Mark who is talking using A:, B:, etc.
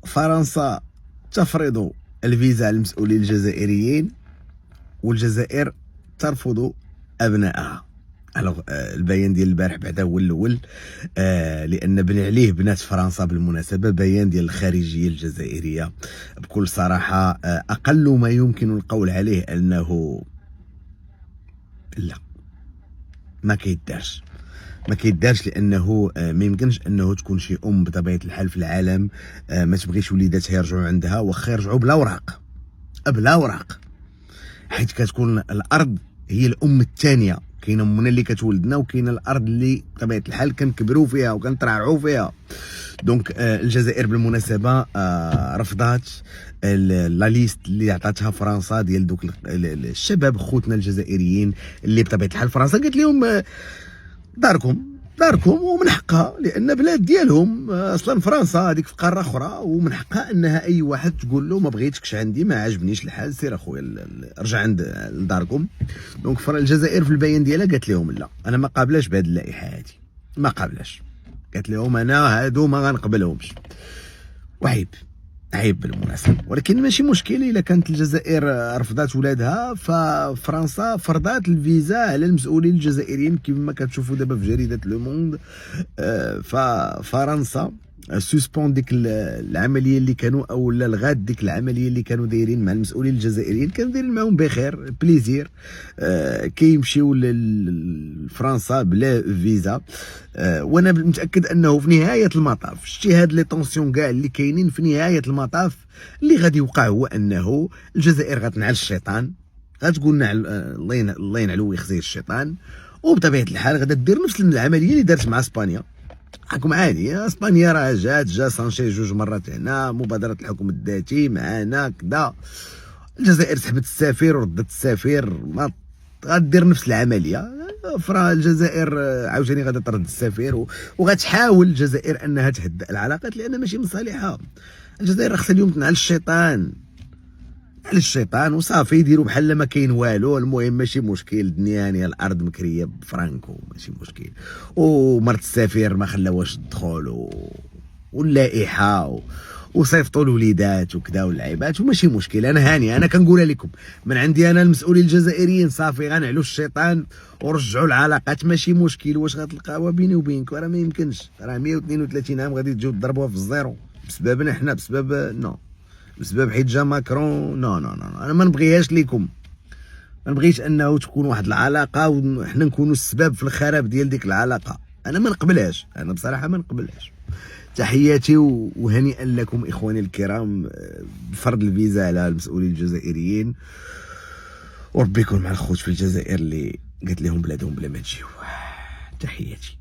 A: فرنسا تفرض الفيزا على المسؤولين الجزائريين والجزائر ترفض ابنائها. البيان ديال البارح بعدا هو الاول، لان بني عليه بنات فرنسا. بالمناسبه بيان ديال الخارجيه الجزائريه بكل صراحه اقل ما يمكن القول عليه انه لا، ما كيدارش لانه ما يمكنش انه تكون شي بطبيعه الحال في العالم ما تبغيش وليداتها يرجعوا عندها، واخا يرجعوا بلا اوراق، حيت كتكون الارض هي الام الثانيه. كاينه امنا اللي كتولدنا، وكاينه الارض اللي بطبيعه الحال كنكبروا فيها وكنترعرعوا فيها. دونك الجزائر بالمناسبه رفضات لا ليست اللي عطاتها فرنسا ديال دوك الشباب خوتنا الجزائريين اللي بطبيعه الحال فرنسا قالت لهم داركم ومن حقها، لان بلاد ديالهم. اصلا فرنسا هذيك في قاره اخرى، ومن حقها انها اي واحد تقول له ما بغيتكش عندي، ما عجبنيش الحال، سير اخويا رجع عند لداركم. دونك الجزائر في البيان ديالها قالت لهم لا، انا ما قابلاش بهذه اللائحه هذه، ما قابلاش. قالت لهم انا هادو ما غنقبلهمش. عيب بالمناسبه، ولكن ماشي مشكل. الا كانت الجزائر رفضات ولادها، ففرنسا فرضات الفيزا على المسؤولين الجزائريين كما كتشوفوا دابا في جريده لو موند. ففرنسا سوسبون ديك العمليه اللي كانوا، او لغات ديك العمليه اللي كانوا دايرين مع المسؤولين الجزائريين. كانوا دايرين معاهم بخير بليزير، كيمشيو لفرنسا بلا فيزا. وانا متاكد انه في نهايه المطاف شتي هاد لي طونسيون كاع اللي كاينين، في نهايه المطاف اللي غادي يوقع هو انه الجزائر غتنعل الشيطان، غتقول نعل الله ينعلو ويخزي الشيطان، وبطبيعه الحال غادا دير نفس العمليه اللي دارت مع اسبانيا. حكم عادي، اسبانيا راه جا سانشي 2 مرات هنا، مبادره الحكم الذاتي معانا كذا. الجزائر سحبت السفير وردت السفير، ما غادير نفس العمليه. الجزائر عاوتاني غادا ترد السفير، وغتحاول الجزائر انها تهدأ العلاقات، لان ماشي من صالحها. الجزائر خصها اليوم تنعل الشيطان وصافي، يديروا بحال ما كاين والو. المهم ماشي مشكل، الدنيا هانيه، الارض مكريه بفرانكو، ماشي مشكل. ومرت السفير ما خلاوهاش تدخل، واللائحه وصيفطوا الوليدات وكذا واللعيبات، وماشي مشكل. انا هاني، انا كنقولها لكم من عندي انا، المسؤولين الجزائريين صافي غنعلوا الشيطان ورجعوا العلاقات، ماشي مشكل. واش غتلقاوها بيني وبينك؟ راه ما يمكنش، راه 132 عام غادي تجيو تضربوها في الزيرو بسببنا حنا، بسبب حيت جا ماكرون. نو انا ما نبغيهاش ليكم، ما نبغيش انه تكون واحد العلاقه وحنا نكونوا السبب في الخراب ديال ديك العلاقه. انا ما نقبلهاش، انا بصراحه ما نقبلهاش. تحياتي وهنيئا لكم اخواني الكرام بفرض الفيزا على المسؤولين الجزائريين، وربي يكون مع الخوت في الجزائر اللي قالت لهم بلادهم بلا ما تجيو. تحياتي.